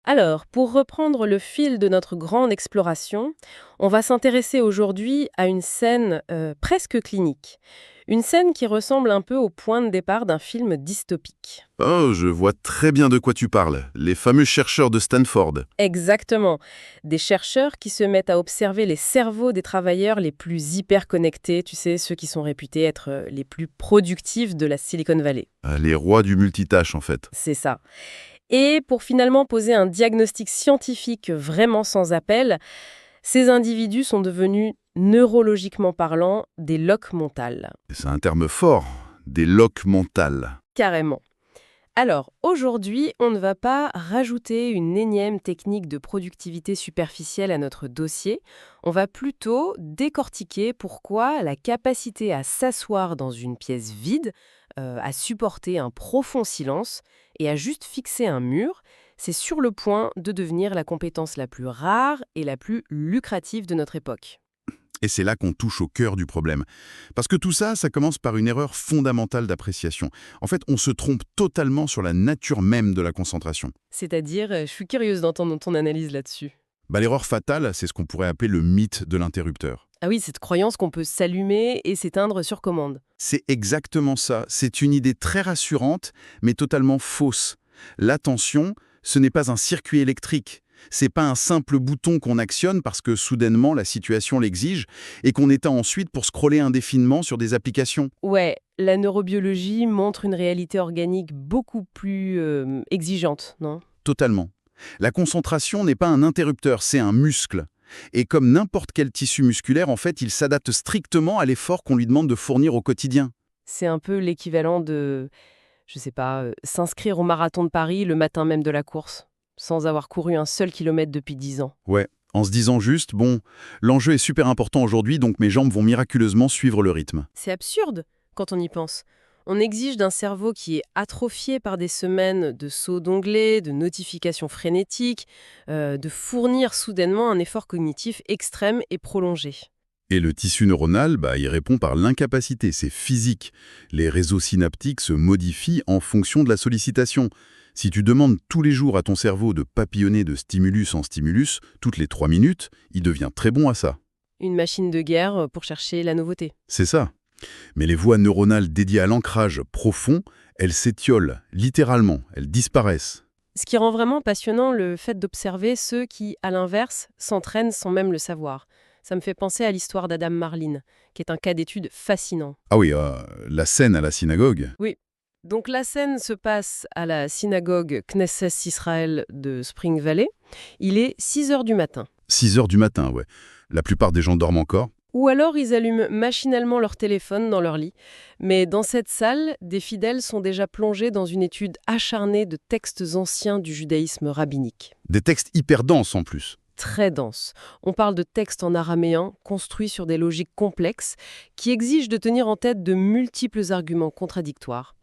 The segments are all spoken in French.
Alors, pour reprendre le fil de notre grande exploration, on va s'intéresser aujourd'hui à une scène presque clinique. Une scène qui ressemble un peu au point de départ d'un film dystopique. Oh, je vois très bien de quoi tu parles. Les fameux chercheurs de Stanford. Exactement. Des chercheurs qui se mettent à observer les cerveaux des travailleurs les plus hyper connectés, tu sais, ceux qui sont réputés être les plus productifs de la Silicon Valley. Les rois du multitâche, en fait. C'est ça. Et pour finalement poser un diagnostic scientifique vraiment sans appel, ces individus sont devenus, neurologiquement parlant, des loques mentales. C'est un terme fort, des loques mentales. Carrément. Alors, aujourd'hui, on ne va pas rajouter une énième technique de productivité superficielle à notre dossier. On va plutôt décortiquer pourquoi la capacité à s'asseoir dans une pièce vide, à supporter un profond silence et à juste fixer un mur, c'est sur le point de devenir la compétence la plus rare et la plus lucrative de notre époque. Et c'est là qu'on touche au cœur du problème. Parce que tout ça, ça commence par une erreur fondamentale d'appréciation. En fait, on se trompe totalement sur la nature même de la concentration. C'est-à-dire, je suis curieuse d'entendre ton analyse là-dessus. L'erreur fatale, c'est ce qu'on pourrait appeler le mythe de l'interrupteur. Ah oui, cette croyance qu'on peut s'allumer et s'éteindre sur commande. C'est exactement ça. C'est une idée très rassurante, mais totalement fausse. L'attention, ce n'est pas un circuit électrique. C'est pas un simple bouton qu'on actionne parce que soudainement la situation l'exige et qu'on éteint ensuite pour scroller indéfiniment sur des applications. Ouais, la neurobiologie montre une réalité organique beaucoup plus exigeante, non? Totalement. La concentration n'est pas un interrupteur, c'est un muscle. Et comme n'importe quel tissu musculaire, en fait, il s'adapte strictement à l'effort qu'on lui demande de fournir au quotidien. C'est un peu l'équivalent de, je sais pas, s'inscrire au marathon de Paris le matin même de la course, sans avoir couru un seul kilomètre depuis 10 ans. Ouais, en se disant juste, bon, l'enjeu est super important aujourd'hui, donc mes jambes vont miraculeusement suivre le rythme. C'est absurde quand on y pense. On exige d'un cerveau qui est atrophié par des semaines de sauts d'onglets, de notifications frénétiques, de fournir soudainement un effort cognitif extrême et prolongé. Et le tissu neuronal, il répond par l'incapacité, c'est physique. Les réseaux synaptiques se modifient en fonction de la sollicitation. Si tu demandes tous les jours à ton cerveau de papillonner de stimulus en stimulus, toutes les 3 minutes, il devient très bon à ça. Une machine de guerre pour chercher la nouveauté. C'est ça. Mais les voies neuronales dédiées à l'ancrage profond, elles s'étiolent, littéralement, elles disparaissent. Ce qui rend vraiment passionnant le fait d'observer ceux qui, à l'inverse, s'entraînent sans même le savoir. Ça me fait penser à l'histoire d'Adam Marlin, qui est un cas d'étude fascinant. Ah oui, la scène à la synagogue. Oui. Donc la scène se passe à la synagogue Knesset Israël de Spring Valley. Il est 6 heures du matin. 6 heures du matin, ouais. La plupart des gens dorment encore. Ou alors ils allument machinalement leur téléphone dans leur lit. Mais dans cette salle, des fidèles sont déjà plongés dans une étude acharnée de textes anciens du judaïsme rabbinique. Des textes hyper denses en plus. Très dense. On parle de textes en araméen, construits sur des logiques complexes, qui exigent de tenir en tête de multiples arguments contradictoires.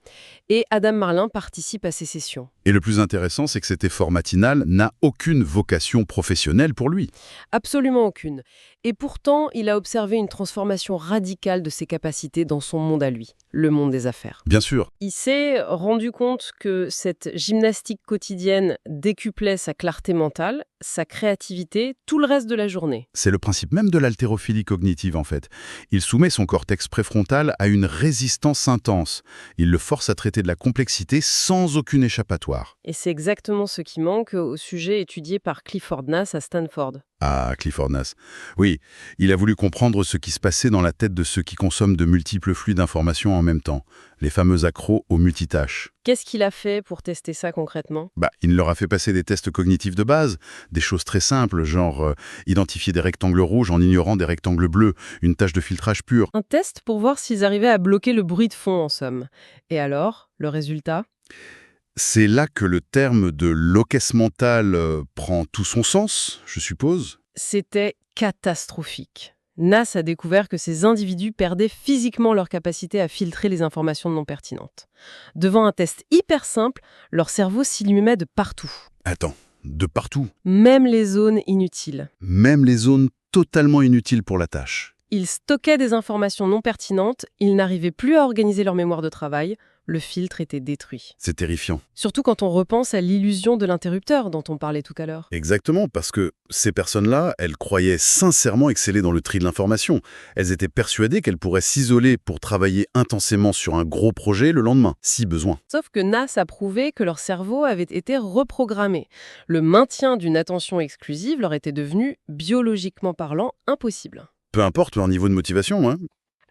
Et Adam Marlin participe à ces sessions. Et le plus intéressant, c'est que cet effort matinal n'a aucune vocation professionnelle pour lui. Absolument aucune. Et pourtant, il a observé une transformation radicale de ses capacités dans son monde à lui, le monde des affaires. Bien sûr. Il s'est rendu compte que cette gymnastique quotidienne décuplait sa clarté mentale, sa créativité, tout le reste de la journée. C'est le principe même de l'haltérophilie cognitive, en fait. Il soumet son cortex préfrontal à une résistance intense. Il le force à traiter de la complexité sans aucune échappatoire. Et c'est exactement ce qui manque au sujet étudié par Clifford Nass à Stanford. Ah, Clifford Nass. Oui, il a voulu comprendre ce qui se passait dans la tête de ceux qui consomment de multiples flux d'informations en même temps, les fameux accros aux multitâches. Qu'est-ce qu'il a fait pour tester ça concrètement? Il leur a fait passer des tests cognitifs de base, des choses très simples, genre identifier des rectangles rouges en ignorant des rectangles bleus, une tâche de filtrage pure. Un test pour voir s'ils arrivaient à bloquer le bruit de fond en somme. Et alors, le résultat? C'est là que le terme de loquesse mentale prend tout son sens, je suppose. C'était catastrophique. Nass a découvert que ces individus perdaient physiquement leur capacité à filtrer les informations non pertinentes. Devant un test hyper simple, leur cerveau s'illumait de partout. Attends, de partout. Même les zones inutiles. Même les zones totalement inutiles pour la tâche. Ils stockaient des informations non pertinentes, ils n'arrivaient plus à organiser leur mémoire de travail, le filtre était détruit. C'est terrifiant. Surtout quand on repense à l'illusion de l'interrupteur dont on parlait tout à l'heure. Exactement, parce que ces personnes-là, elles croyaient sincèrement exceller dans le tri de l'information. Elles étaient persuadées qu'elles pourraient s'isoler pour travailler intensément sur un gros projet le lendemain, si besoin. Sauf que NAS a prouvé que leur cerveau avait été reprogrammé. Le maintien d'une attention exclusive leur était devenu, biologiquement parlant, impossible. Peu importe leur niveau de motivation, hein.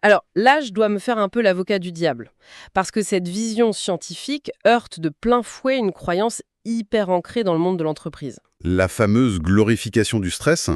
Alors là, je dois me faire un peu l'avocat du diable, parce que cette vision scientifique heurte de plein fouet une croyance hyper ancrée dans le monde de l'entreprise. La fameuse glorification du stress.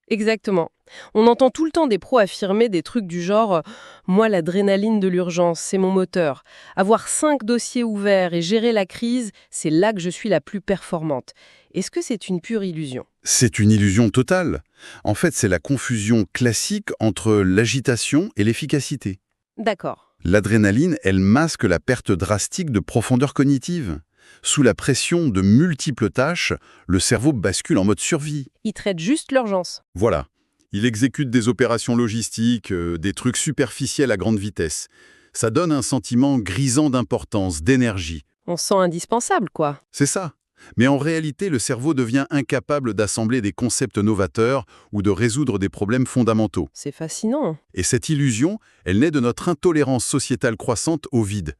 Exactement. On entend tout le temps des pros affirmer des trucs du genre Moi, l'adrénaline de l'urgence, c'est mon moteur. Avoir 5 dossiers ouverts et gérer la crise, c'est là que je suis la plus performante. » Est-ce que c'est une pure illusion ? C'est une illusion totale. En fait, c'est la confusion classique entre l'agitation et l'efficacité. D'accord. L'adrénaline, elle masque la perte drastique de profondeur cognitive. Sous la pression de multiples tâches, le cerveau bascule en mode survie. Ils traitent juste l'urgence. Voilà. Il exécute des opérations logistiques, des trucs superficiels à grande vitesse. Ça donne un sentiment grisant d'importance, d'énergie. On se sent indispensable, quoi. C'est ça. Mais en réalité, le cerveau devient incapable d'assembler des concepts novateurs ou de résoudre des problèmes fondamentaux. C'est fascinant. Et cette illusion, elle naît de notre intolérance sociétale croissante au vide.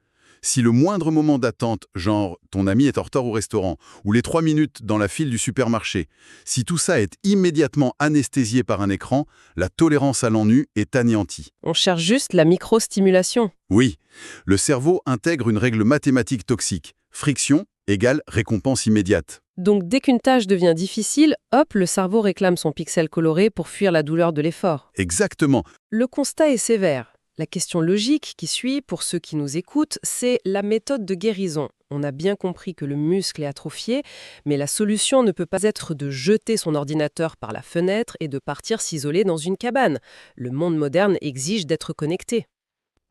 Si le moindre moment d'attente, genre ton ami est en retard au restaurant, ou les 3 minutes dans la file du supermarché, si tout ça est immédiatement anesthésié par un écran, la tolérance à l'ennui est anéantie. On cherche juste la microstimulation. Oui, le cerveau intègre une règle mathématique toxique. Friction égale récompense immédiate. Donc dès qu'une tâche devient difficile, hop, le cerveau réclame son pixel coloré pour fuir la douleur de l'effort. Exactement. Le constat est sévère. La question logique qui suit, pour ceux qui nous écoutent, c'est la méthode de guérison. On a bien compris que le muscle est atrophié, mais la solution ne peut pas être de jeter son ordinateur par la fenêtre et de partir s'isoler dans une cabane. Le monde moderne exige d'être connecté.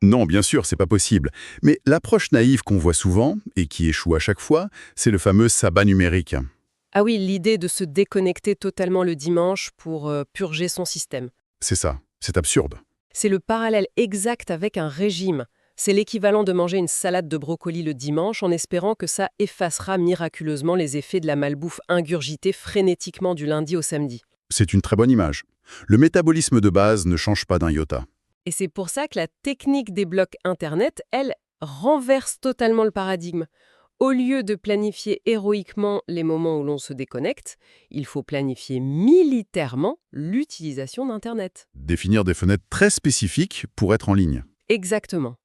Non, bien sûr, c'est pas possible. Mais l'approche naïve qu'on voit souvent, et qui échoue à chaque fois, c'est le fameux sabbat numérique. Ah oui, l'idée de se déconnecter totalement le dimanche pour purger son système. C'est ça, c'est absurde. C'est le parallèle exact avec un régime. C'est l'équivalent de manger une salade de brocoli le dimanche en espérant que ça effacera miraculeusement les effets de la malbouffe ingurgitée frénétiquement du lundi au samedi. C'est une très bonne image. Le métabolisme de base ne change pas d'un iota. Et c'est pour ça que la technique des blocs Internet, elle, renverse totalement le paradigme. Au lieu de planifier héroïquement les moments où l'on se déconnecte, il faut planifier militairement l'utilisation d'Internet. Définir des fenêtres très spécifiques pour être en ligne. Exactement.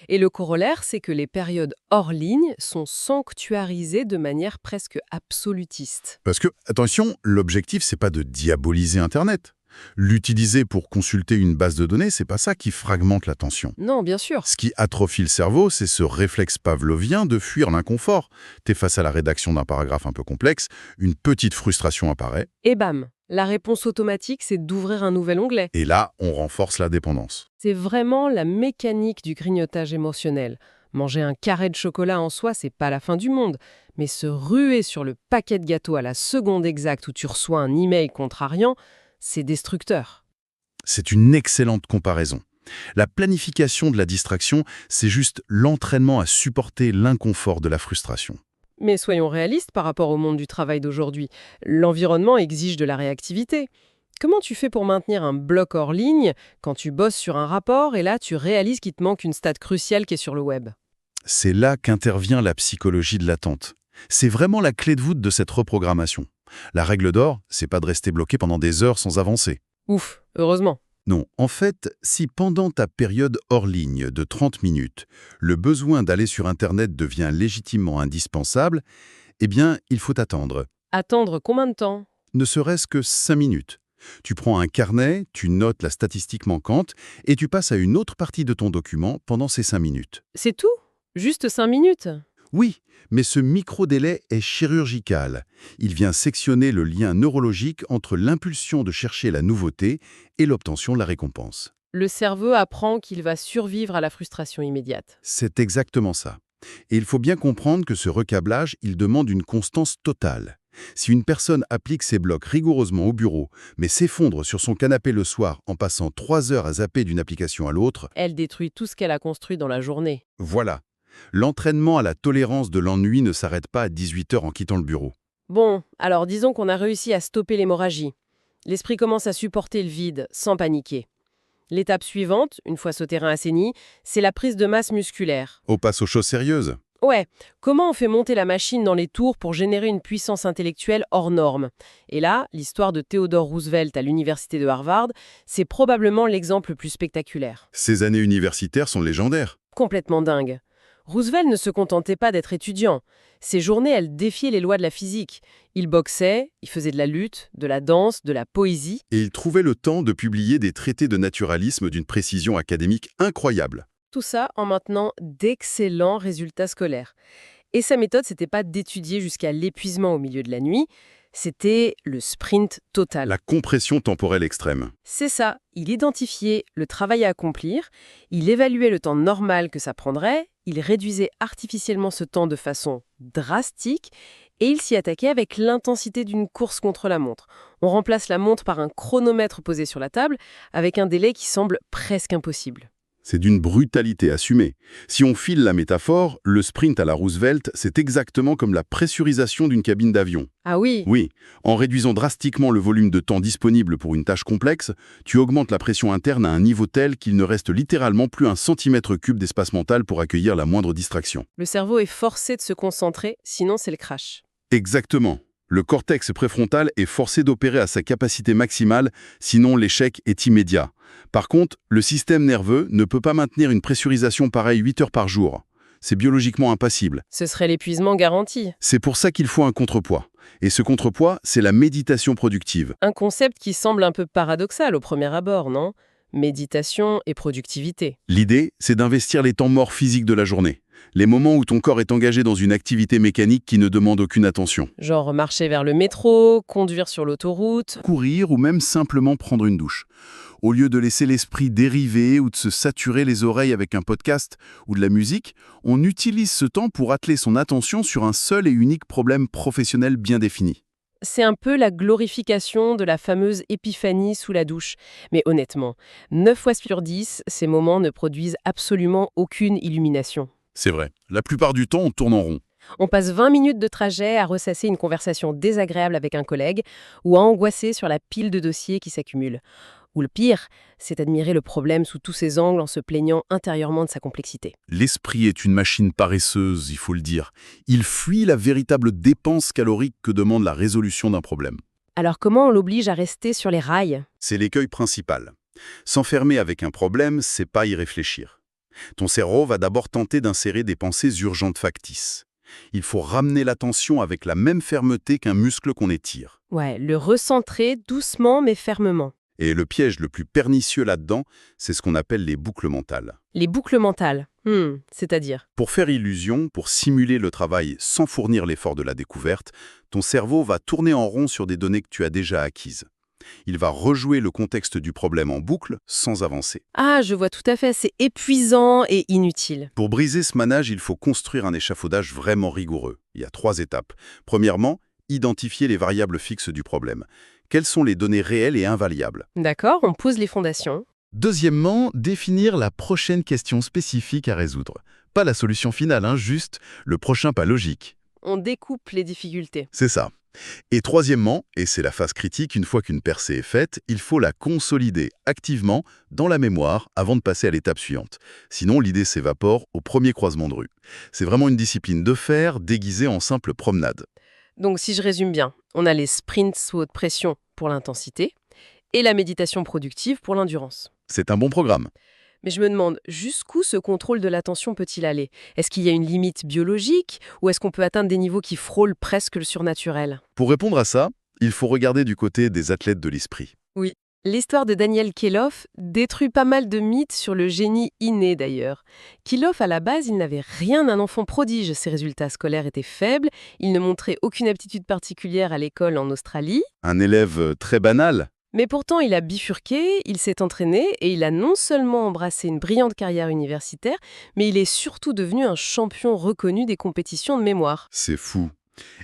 Et le corollaire, c'est que les périodes hors ligne sont sanctuarisées de manière presque absolutiste. Parce que, attention, l'objectif, c'est pas de diaboliser Internet. L'utiliser pour consulter une base de données, c'est pas ça qui fragmente l'attention. Non, bien sûr. Ce qui atrophie le cerveau, c'est ce réflexe pavlovien de fuir l'inconfort. T'es face à la rédaction d'un paragraphe un peu complexe, une petite frustration apparaît. Et bam, la réponse automatique, c'est d'ouvrir un nouvel onglet. Et là, on renforce la dépendance. C'est vraiment la mécanique du grignotage émotionnel. Manger un carré de chocolat en soi, c'est pas la fin du monde. Mais se ruer sur le paquet de gâteaux à la seconde exacte où tu reçois un email contrariant, c'est destructeur. C'est une excellente comparaison. La planification de la distraction, c'est juste l'entraînement à supporter l'inconfort de la frustration. Mais soyons réalistes par rapport au monde du travail d'aujourd'hui. L'environnement exige de la réactivité. Comment tu fais pour maintenir un bloc hors ligne quand tu bosses sur un rapport et là tu réalises qu'il te manque une stat cruciale qui est sur le web ? C'est là qu'intervient la psychologie de l'attente. C'est vraiment la clé de voûte de cette reprogrammation. La règle d'or, c'est pas de rester bloqué pendant des heures sans avancer. Ouf, heureusement. Non, en fait, si pendant ta période hors ligne de 30 minutes, le besoin d'aller sur Internet devient légitimement indispensable, eh bien, il faut attendre. Attendre combien de temps ? Ne serait-ce que 5 minutes. Tu prends un carnet, tu notes la statistique manquante et tu passes à une autre partie de ton document pendant ces 5 minutes. C'est tout ? Juste 5 minutes ? Oui, mais ce micro-délai est chirurgical. Il vient sectionner le lien neurologique entre l'impulsion de chercher la nouveauté et l'obtention de la récompense. Le cerveau apprend qu'il va survivre à la frustration immédiate. C'est exactement ça. Et il faut bien comprendre que ce recablage, il demande une constance totale. Si une personne applique ses blocs rigoureusement au bureau, mais s'effondre sur son canapé le soir en passant 3 heures à zapper d'une application à l'autre, Elle détruit tout ce qu'elle a construit dans la journée. voilà. L'entraînement à la tolérance de l'ennui ne s'arrête pas à 18 heures en quittant le bureau. Bon, alors disons qu'on a réussi à stopper l'hémorragie. L'esprit commence à supporter le vide, sans paniquer. L'étape suivante, une fois ce terrain assaini, c'est la prise de masse musculaire. On passe aux choses sérieuses. Ouais, comment on fait monter la machine dans les tours pour générer une puissance intellectuelle hors norme? Et là, l'histoire de Theodore Roosevelt à l'université de Harvard, c'est probablement l'exemple le plus spectaculaire. Ces années universitaires sont légendaires. Complètement dingue. Roosevelt ne se contentait pas d'être étudiant. Ses journées, elles défiaient les lois de la physique. Il boxait, il faisait de la lutte, de la danse, de la poésie. Et il trouvait le temps de publier des traités de naturalisme d'une précision académique incroyable. Tout ça en maintenant d'excellents résultats scolaires. Et sa méthode, c'était pas d'étudier jusqu'à l'épuisement au milieu de la nuit, c'était le sprint total. La compression temporelle extrême. C'est ça, il identifiait le travail à accomplir, il évaluait le temps normal que ça prendrait, il réduisait artificiellement ce temps de façon drastique et il s'y attaquait avec l'intensité d'une course contre la montre. On remplace la montre par un chronomètre posé sur la table avec un délai qui semble presque impossible. C'est d'une brutalité assumée. Si on file la métaphore, le sprint à la Roosevelt, c'est exactement comme la pressurisation d'une cabine d'avion. Ah oui, Oui, en réduisant drastiquement le volume de temps disponible pour une tâche complexe, tu augmentes la pression interne à un niveau tel qu'il ne reste littéralement plus un centimètre cube d'espace mental pour accueillir la moindre distraction. le cerveau est forcé de se concentrer, sinon c'est le crash. Exactement. Le cortex préfrontal est forcé d'opérer à sa capacité maximale, sinon l'échec est immédiat. Par contre, le système nerveux ne peut pas maintenir une pressurisation pareille 8 heures par jour. C'est biologiquement impossible. Ce serait l'épuisement garanti. C'est pour ça qu'il faut un contrepoids. Et ce contrepoids, c'est la méditation productive. Un concept qui semble un peu paradoxal au premier abord, non? Méditation et productivité. L'idée, c'est d'investir les temps morts physiques de la journée. Les moments où ton corps est engagé dans une activité mécanique qui ne demande aucune attention. Genre marcher vers le métro, conduire sur l'autoroute. Courir ou même simplement prendre une douche. Au lieu de laisser l'esprit dériver ou de se saturer les oreilles avec un podcast ou de la musique, on utilise ce temps pour atteler son attention sur un seul et unique problème professionnel bien défini. C'est un peu la glorification de la fameuse épiphanie sous la douche. Mais honnêtement, 9 fois sur 10, ces moments ne produisent absolument aucune illumination. C'est vrai, la plupart du temps on tourne en rond. On passe 20 minutes de trajet à ressasser une conversation désagréable avec un collègue ou à angoisser sur la pile de dossiers qui s'accumulent. Ou le pire, c'est admirer le problème sous tous ses angles en se plaignant intérieurement de sa complexité. L'esprit est une machine paresseuse, il faut le dire. Il fuit la véritable dépense calorique que demande la résolution d'un problème. Alors comment on l'oblige à rester sur les rails? C'est l'écueil principal. S'enfermer avec un problème, c'est pas y réfléchir. Ton cerveau va d'abord tenter d'insérer des pensées urgentes factices. Il faut ramener l'attention avec la même fermeté qu'un muscle qu'on étire. Ouais, le recentrer doucement mais fermement. Et le piège le plus pernicieux là-dedans, c'est ce qu'on appelle les boucles mentales. Les boucles mentales. C'est-à-dire? Pour faire illusion, pour simuler le travail sans fournir l'effort de la découverte, ton cerveau va tourner en rond sur des données que tu as déjà acquises. Il va rejouer le contexte du problème en boucle sans avancer. Ah, je vois tout à fait, c'est épuisant et inutile. Pour briser ce manège, il faut construire un échafaudage vraiment rigoureux. Il y a 3 étapes. Premièrement, identifier les variables fixes du problème. Quelles sont les données réelles et invariables? D'accord, on pose les fondations. Deuxièmement, définir la prochaine question spécifique à résoudre. Pas la solution finale, juste le prochain pas logique. On découpe les difficultés. C'est ça. Et troisièmement, et c'est la phase critique, une fois qu'une percée est faite, il faut la consolider activement dans la mémoire avant de passer à l'étape suivante. Sinon, l'idée s'évapore au premier croisement de rue. C'est vraiment une discipline de fer déguisée en simple promenade. Donc si je résume bien, on a les sprints sous haute pression pour l'intensité et la méditation productive pour l'endurance. C'est un bon programme. Mais je me demande, jusqu'où ce contrôle de l'attention peut-il aller? Est-ce qu'il y a une limite biologique ou est-ce qu'on peut atteindre des niveaux qui frôlent presque le surnaturel? Pour répondre à ça, il faut regarder du côté des athlètes de l'esprit. Oui. L'histoire de Daniel Khelov détruit pas mal de mythes sur le génie inné d'ailleurs. Khelov, à la base, il n'avait rien d'un enfant prodige. Ses résultats scolaires étaient faibles, il ne montrait aucune aptitude particulière à l'école en Australie. Un élève très banal. Mais pourtant, il a bifurqué, il s'est entraîné et il a non seulement embrassé une brillante carrière universitaire, mais il est surtout devenu un champion reconnu des compétitions de mémoire. C'est fou.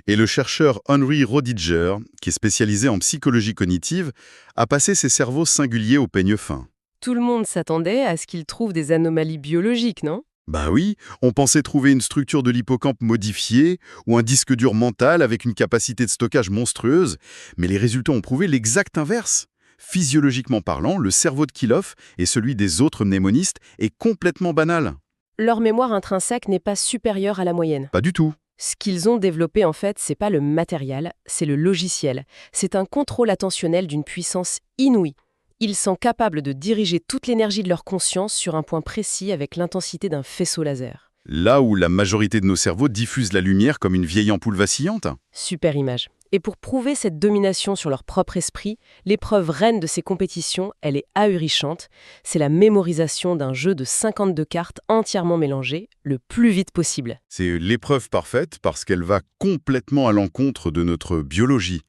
Et le chercheur Henry Rodiger, qui est spécialisé en psychologie cognitive, a passé ses cerveaux singuliers au peigne fin. Tout le monde s'attendait à ce qu'il trouve des anomalies biologiques, non? Bah oui, on pensait trouver une structure de l'hippocampe modifiée ou un disque dur mental avec une capacité de stockage monstrueuse, mais les résultats ont prouvé l'exact inverse. Physiologiquement parlant, le cerveau de Kilof et celui des autres mnémonistes est complètement banal. Leur mémoire intrinsèque n'est pas supérieure à la moyenne. Pas du tout. Ce qu'ils ont développé, en fait, c'est pas le matériel, c'est le logiciel. C'est un contrôle attentionnel d'une puissance inouïe. Ils sont capables de diriger toute l'énergie de leur conscience sur un point précis avec l'intensité d'un faisceau laser. Là où la majorité de nos cerveaux diffusent la lumière comme une vieille ampoule vacillante. Super image. Et pour prouver cette domination sur leur propre esprit, l'épreuve reine de ces compétitions, elle est ahurissante. C'est la mémorisation d'un jeu de 52 cartes entièrement mélangées, le plus vite possible. C'est l'épreuve parfaite parce qu'elle va complètement à l'encontre de notre biologie.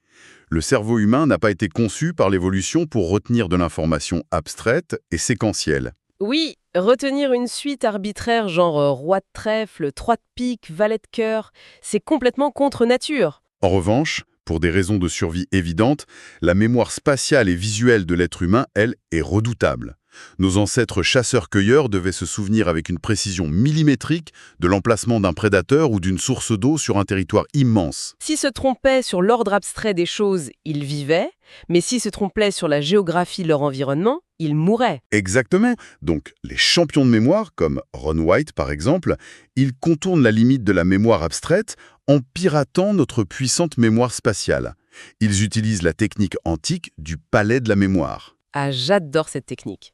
Le cerveau humain n'a pas été conçu par l'évolution pour retenir de l'information abstraite et séquentielle. Oui, retenir une suite arbitraire genre roi de trèfle, 3 de pique, valet de cœur, c'est complètement contre nature. En revanche, pour des raisons de survie évidentes, la mémoire spatiale et visuelle de l'être humain, elle, est redoutable. Nos ancêtres chasseurs-cueilleurs devaient se souvenir avec une précision millimétrique de l'emplacement d'un prédateur ou d'une source d'eau sur un territoire immense. S'ils se trompaient sur l'ordre abstrait des choses, ils vivaient, mais s'ils se trompaient sur la géographie de leur environnement, ils mouraient. Exactement. Donc, les champions de mémoire, comme Ron White par exemple, ils contournent la limite de la mémoire abstraite en piratant notre puissante mémoire spatiale. Ils utilisent la technique antique du palais de la mémoire. Ah, j'adore cette technique.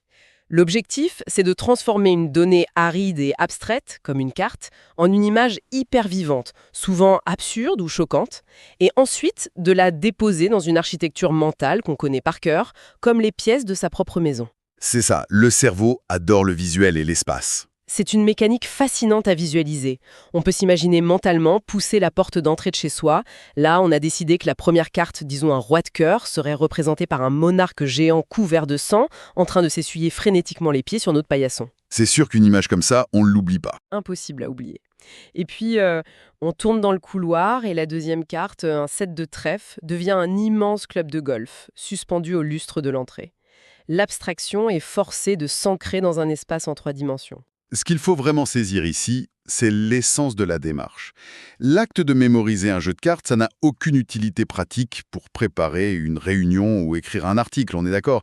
L'objectif, c'est de transformer une donnée aride et abstraite, comme une carte, en une image hyper vivante, souvent absurde ou choquante, et ensuite de la déposer dans une architecture mentale qu'on connaît par cœur, comme les pièces de sa propre maison. C'est ça, le cerveau adore le visuel et l'espace. C'est une mécanique fascinante à visualiser. On peut s'imaginer mentalement pousser la porte d'entrée de chez soi. Là, on a décidé que la première carte, disons un roi de cœur, serait représentée par un monarque géant couvert de sang, en train de s'essuyer frénétiquement les pieds sur notre paillasson. C'est sûr qu'une image comme ça, on ne l'oublie pas. Impossible à oublier. Et puis, on tourne dans le couloir et la deuxième carte, un 7 de trèfle, devient un immense club de golf, suspendu au lustre de l'entrée. L'abstraction est forcée de s'ancrer dans un espace en 3 dimensions. Ce qu'il faut vraiment saisir ici, c'est l'essence de la démarche. L'acte de mémoriser un jeu de cartes, ça n'a aucune utilité pratique pour préparer une réunion ou écrire un article, on est d'accord.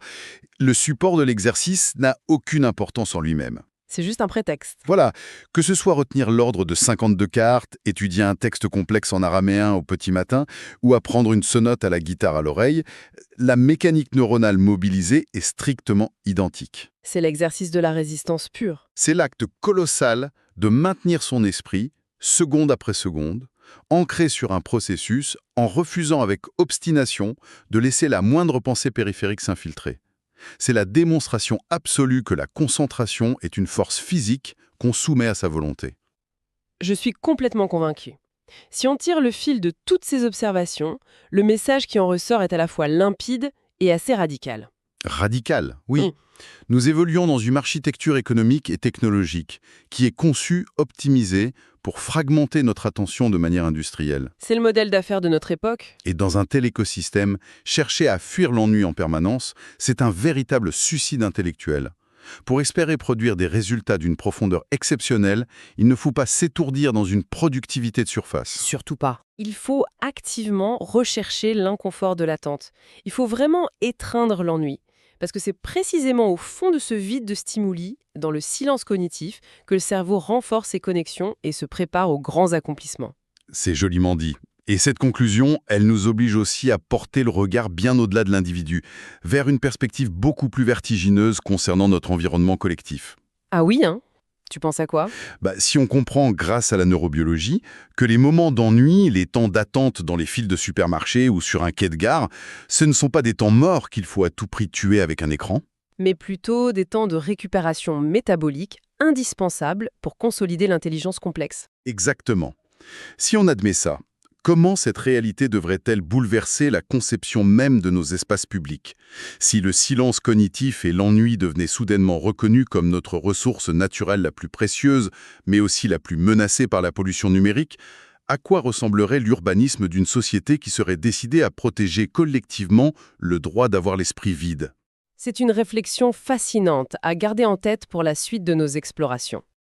Le support de l'exercice n'a aucune importance en lui-même. C'est juste un prétexte. Voilà, que ce soit retenir l'ordre de 52 cartes, étudier un texte complexe en araméen au petit matin, ou apprendre une sonate à la guitare à l'oreille, la mécanique neuronale mobilisée est strictement identique. C'est l'exercice de la résistance pure. C'est l'acte colossal de maintenir son esprit, seconde après seconde, ancré sur un processus, en refusant avec obstination de laisser la moindre pensée périphérique s'infiltrer. C'est la démonstration absolue que la concentration est une force physique qu'on soumet à sa volonté. Je suis complètement convaincue. Si on tire le fil de toutes ces observations, le message qui en ressort est à la fois limpide et assez radical. Radical, oui. Nous évoluons dans une architecture économique et technologique qui est conçue, optimisée pour fragmenter notre attention de manière industrielle. C'est le modèle d'affaires de notre époque. Et dans un tel écosystème, chercher à fuir l'ennui en permanence, c'est un véritable suicide intellectuel. Pour espérer produire des résultats d'une profondeur exceptionnelle, il ne faut pas s'étourdir dans une productivité de surface. Surtout pas. Il faut activement rechercher l'inconfort de l'attente. Il faut vraiment étreindre l'ennui. Parce que c'est précisément au fond de ce vide de stimuli, dans le silence cognitif, que le cerveau renforce ses connexions et se prépare aux grands accomplissements. C'est joliment dit. Et cette conclusion, elle nous oblige aussi à porter le regard bien au-delà de l'individu, vers une perspective beaucoup plus vertigineuse concernant notre environnement collectif. Ah oui, hein ? Tu penses à quoi ? Si on comprend, grâce à la neurobiologie, que les moments d'ennui, les temps d'attente dans les files de supermarché ou sur un quai de gare, ce ne sont pas des temps morts qu'il faut à tout prix tuer avec un écran. Mais plutôt des temps de récupération métabolique indispensables pour consolider l'intelligence complexe. Exactement. Si on admet ça, comment cette réalité devrait-elle bouleverser la conception même de nos espaces publics? Si le silence cognitif et l'ennui devenaient soudainement reconnus comme notre ressource naturelle la plus précieuse, mais aussi la plus menacée par la pollution numérique, à quoi ressemblerait l'urbanisme d'une société qui serait décidée à protéger collectivement le droit d'avoir l'esprit vide? C'est une réflexion fascinante à garder en tête pour la suite de nos explorations.